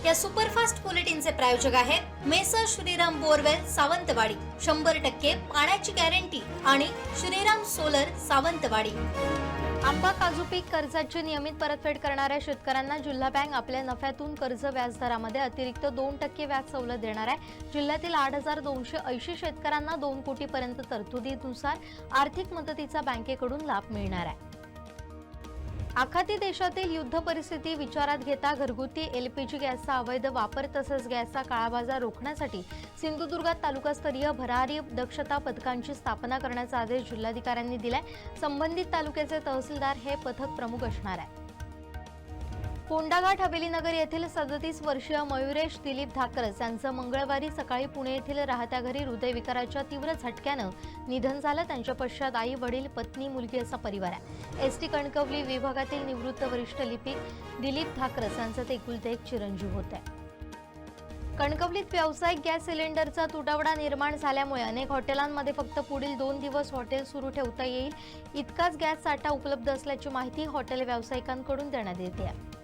या सुपरफास्ट बुलेटिनचे प्रायोजक आहेत मेसर श्रीराम बोरवेल सावंतवाडी, 100% पाण्याची गॅरंटी आणि श्रीराम सोलर सावंतवाडी। आंबा काजू पीक कर्जाची नियमित परतफेड करणाऱ्या शेतकऱ्यांना जिल्हा बँक आपल्या नफ्यातून कर्ज व्याजदरामध्ये अतिरिक्त 2% व्याज सवलत देणार आहे। जिल्ह्यातील 8,280 शेतकऱ्यांना 2 कोटीपर्यंत तरतुदीनुसार आर्थिक मदतीचा बँकेकडून लाभ मिळणार आहे। आखाती देशातील युद्ध परिस्थिती विचारात घेता घरगुती एलपीजी गॅसचा अवैध वापर तसेच गॅसचा काळाबाजार रोखण्यासाठी सिंधुदुर्गात तालुकास्तरीय भरारी दक्षता पथकांची स्थापना करण्याचा आदेश जिल्हाधिकाऱ्यांनी दिलाय। संबंधित तालुक्याचे तहसीलदार हे पथक प्रमुख असणार आहे। कोंडाघाट हवेलीनगर येथील 37 वर्षीय मयुरेश दिलीप धाकरस यांचं मंगळवारी सकाळी पुणे येथील राहत्या घरी हृदयविकाराच्या तीव्र झटक्यानं निधन झालं। त्यांच्या पश्चात आई, वडील, पत्नी, मुलगी असा परिवार आहे। एसटी कणकवली विभागातील निवृत्त वरिष्ठ लिपिक दिलीप धाकरस यांचं ते एकुलते एक चिरंजीव होते। कणकवलीत व्यावसायिक गॅस सिलेंडरचा तुटवडा निर्माण झाल्यामुळे अनेक हॉटेलांमध्ये फक्त पुढील 2 दिवस हॉटेल सुरू ठेवता येईल इतकाच गॅस साठा उपलब्ध असल्याची माहिती हॉटेल व्यावसायिकांकडून देण्यात येते।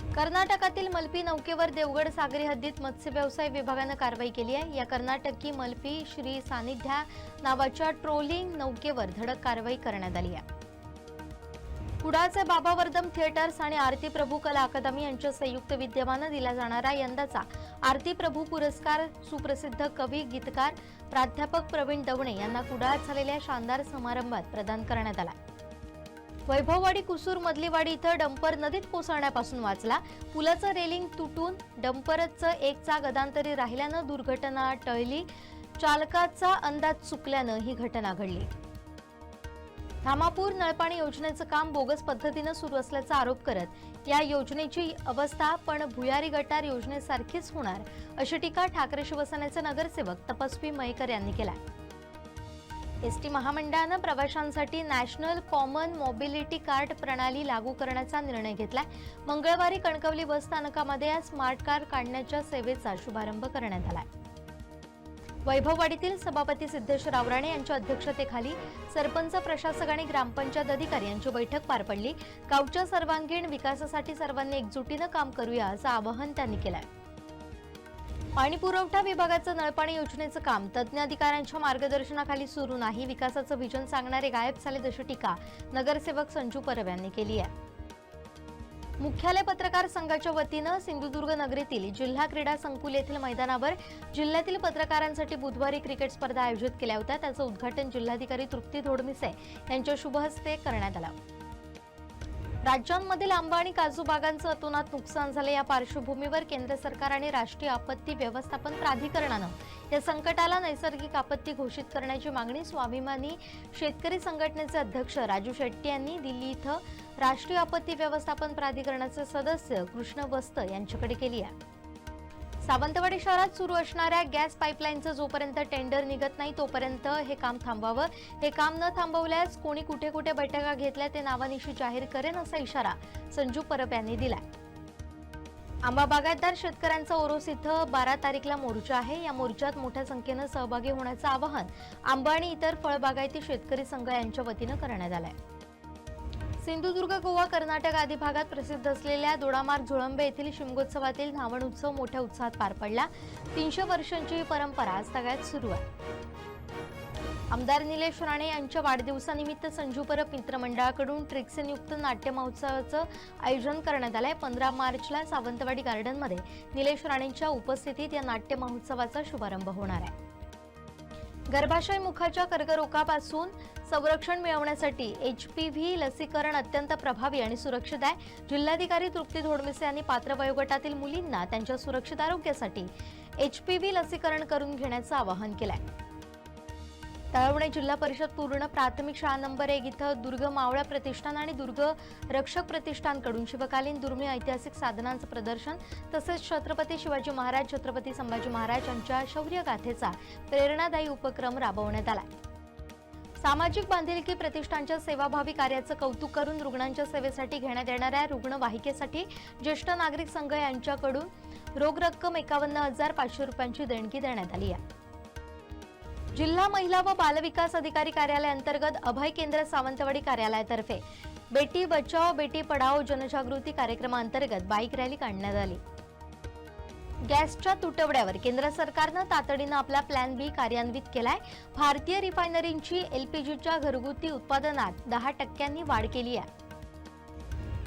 कर्नाटकातील मल्पी नौकेवर देवगड सागरी हद्दीत मत्स्य व्यवसाय विभागानं कारवाई केली आहे। या कर्नाटकी मल्पी श्री सानिध्या नावाच्या ट्रोलिंग नौकेवर धडक कारवाई करण्यात आली आहे। कुडाळचे बाबा वर्दम थिएटर्स आणि आरती प्रभू कला अकादमी यांच्या संयुक्त विद्यमानं दिला जाणारा यंदाचा आरती प्रभू पुरस्कार सुप्रसिद्ध कवी, गीतकार, प्राध्यापक प्रवीण दवणे यांना कुडाळात झालेल्या शानदार समारंभात प्रदान करण्यात आला। वैभववाडी कुसूर मधलीवाडी इथं डंपर नदीत कोसळण्यापासून वाचला। पुलाचं रेलिंग तुटून डंपरचं एक चाक अदांतरी राहिल्यानं दुर्घटना टळली। चालकाचा अंदाज चुकल्यानं ही घटना घडली। धामापूर नळपाणी योजनेचं काम बोगस पद्धतीनं सुरू असल्याचा आरोप करत या योजनेची अवस्था पण भुयारी गटार योजनेसारखीच होणार अशी टीका ठाकरे शिवसेनेचे नगरसेवक तपस्वी मयेकर यांनी केला। एसटी महामंडळानं प्रवाशांसाठी नॅशनल कॉमन मोबिलिटी कार्ड प्रणाली लागू करण्याचा निर्णय घेतलाय। मंगळवारी कणकवली बस स्थानकामध्ये या स्मार्ट कार्ड काढण्याच्या सेवेचा शुभारंभ करण्यात आलाय। वैभववाडीतील सभापती सिद्धेश्वर आवराणे यांच्या अध्यक्षतेखाली सरपंच, प्रशासक आणि ग्रामपंचायत अधिकारी यांची बैठक पार पडली। गावच्या सर्वांगीण विकासासाठी सर्वांनी एकजुटीनं काम करूया असं आवाहन त्यांनी केलंय। पाणी पुरवठा विभागाचं नळपाणी योजनेचं काम तज्ज्ञ अधिकाऱ्यांच्या मार्गदर्शनाखाली सुरू नाही, विकासाचं व्हिजन सांगणारे गायब झाले अशी टीका नगरसेवक संजू परब यांनी केली आहे। मुख्यालय पत्रकार संघाच्या वतीनं सिंधुदुर्ग नगरीतील जिल्हा क्रीडा संकुल येथील मैदानावर जिल्ह्यातील पत्रकारांसाठी बुधवारी क्रिकेट स्पर्धा आयोजित केल्या होत्या। त्याचं उद्घाटन जिल्हाधिकारी तृप्ती धोडमिसे यांच्या शुभ हस्ते करण्यात आलं। राज्यांमधील आंबा आणि काजू बागांचं अतोनात नुकसान झाले। या पार्श्वभूमीवर केंद्र सरकार आणि राष्ट्रीय आपत्ती व्यवस्थापन प्राधिकरणानं या संकटाला नैसर्गिक आपत्ती घोषित करण्याची मागणी स्वाभिमानी शेतकरी संघटनेचे अध्यक्ष राजू शेट्टी यांनी दिल्ली इथं राष्ट्रीय आपत्ती व्यवस्थापन प्राधिकरणाचे सदस्य कृष्ण वस्त यांच्याकडे केली आहे। सावंतवाडी शहरात सुरू असणाऱ्या गॅस पाईपलाईनचं जोपर्यंत टेंडर निघत नाही तोपर्यंत हे काम थांबवावं। हे काम न थांबवल्यास कोणी कुठे कुठे बैठका घेतल्या ते नावानिशी जाहीर करेन असा इशारा संजू परब यांनी दिलाय। आंबा बागायतदार शेतकऱ्यांचा ओरोस इथं 12 तारीखला मोर्चा आहे। या मोर्चात मोठ्या संख्येनं सहभागी होण्याचं आवाहन आंबा आणि इतर फळबागायती शेतकरी संघ यांच्या वतीनं करण्यात आलंय। सिंधुदुर्ग, गोवा, कर्नाटक आदी भागात प्रसिद्ध असलेल्या दोडामार्ग झुळंबे येथील शिमगोत्सवातील धावण उत्सव मोठ्या उत्साहात पार पडला। 300 वर्षांची ही परंपरा आज सगळ्यात सुरू आहे। आमदार निलेश राणे यांच्या वाढदिवसानिमित्त संजू परब मित्रमंडळाकडून ट्रिक्सेनयुक्त नाट्य महोत्सवाचं आयोजन करण्यात आलंय। 15 मार्चला सावंतवाडी गार्डनमध्ये निलेश राणेंच्या उपस्थितीत या नाट्य महोत्सवाचा शुभारंभ होणार आहे। गर्भाशय मुखाच्या कर्करोगापासून संरक्षण मिळवण्यासाठी HPV लसीकरण अत्यंत प्रभावी आणि सुरक्षित आहे। जिल्हाधिकारी तृप्ती धोडमिसे यांनी पात्र वयोगटातील मुलींना त्यांच्या सुरक्षित आरोग्यासाठी HPV लसीकरण करून घेण्याचं आवाहन केलंय। तळवणे जिल्हा परिषद पूर्ण प्राथमिक शाळा नंबर 1 इथं दुर्ग मावळा प्रतिष्ठान आणि दुर्ग रक्षक प्रतिष्ठानकडून शिवकालीन दुर्मिळ ऐतिहासिक साधनांचं प्रदर्शन तसेच छत्रपती शिवाजी महाराज, छत्रपती संभाजी महाराज यांच्या शौर्य गाथेचा प्रेरणादायी उपक्रम राबवण्यात आला। सामाजिक बांधिलकी प्रतिष्ठानच्या सेवाभावी कार्याचं कौतुक करून रुग्णांच्या सेवेसाठी घेण्यात येणाऱ्या रुग्णवाहिकेसाठी ज्येष्ठ नागरिक संघ यांच्याकडून रोख रक्कम 51,500 रुपयांची देणगी देण्यात आली आहे। जिल्हा महिला व बालविकास अधिकारी कार्यालय अंतर्गत अभय केंद्र सावंतवाडी कार्यालयातर्फे बेटी बचाओ बेटी पढाओ जनजागृती कार्यक्रमाअंतर्गत बाईक रॅली काढण्यात आली. गॅसच्या तुटवड्यावर केंद्र सरकारनं तातडीनं आपला प्लॅन बी कार्यान्वित केलाय. भारतीय रिफायनरींची एलपीजीच्या घरगुती उत्पादनात 10% वाढ केली आहे.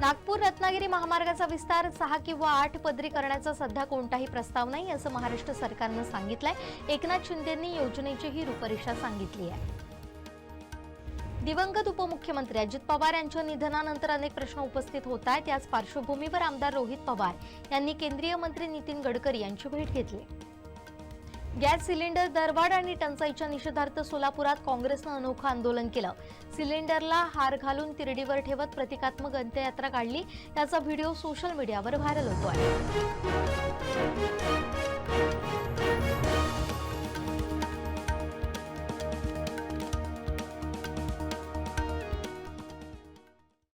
नागपूर रत्नागिरी महामार्गाचा विस्तार 6 किंवा 8 पदरी करण्याचा सध्या कोणताही प्रस्ताव नाही असं महाराष्ट्र सरकारनं सांगितलंय. एकनाथ शिंदेंनी योजनेची ही रूपरेषा सांगितली आहे. दिवंगत उपमुख्यमंत्री अजित पवार यांच्या निधनानंतर अनेक प्रश्न उपस्थित होत आहेत. याच पार्श्वभूमीवर आमदार रोहित पवार यांनी केंद्रीय मंत्री नितीन गडकरी यांची भेट घेतली. गॅस सिलेंडर दरवाढ आणि टंचाईच्या निषेधार्थ सोलापुरात काँग्रेसनं अनोखं आंदोलन केलं. सिलेंडरला हार घालून तिरडीवर ठेवत प्रतिकात्मक अंत्ययात्रा काढली. त्याचा व्हिडिओ सोशल मीडियावर व्हायरल होतोय.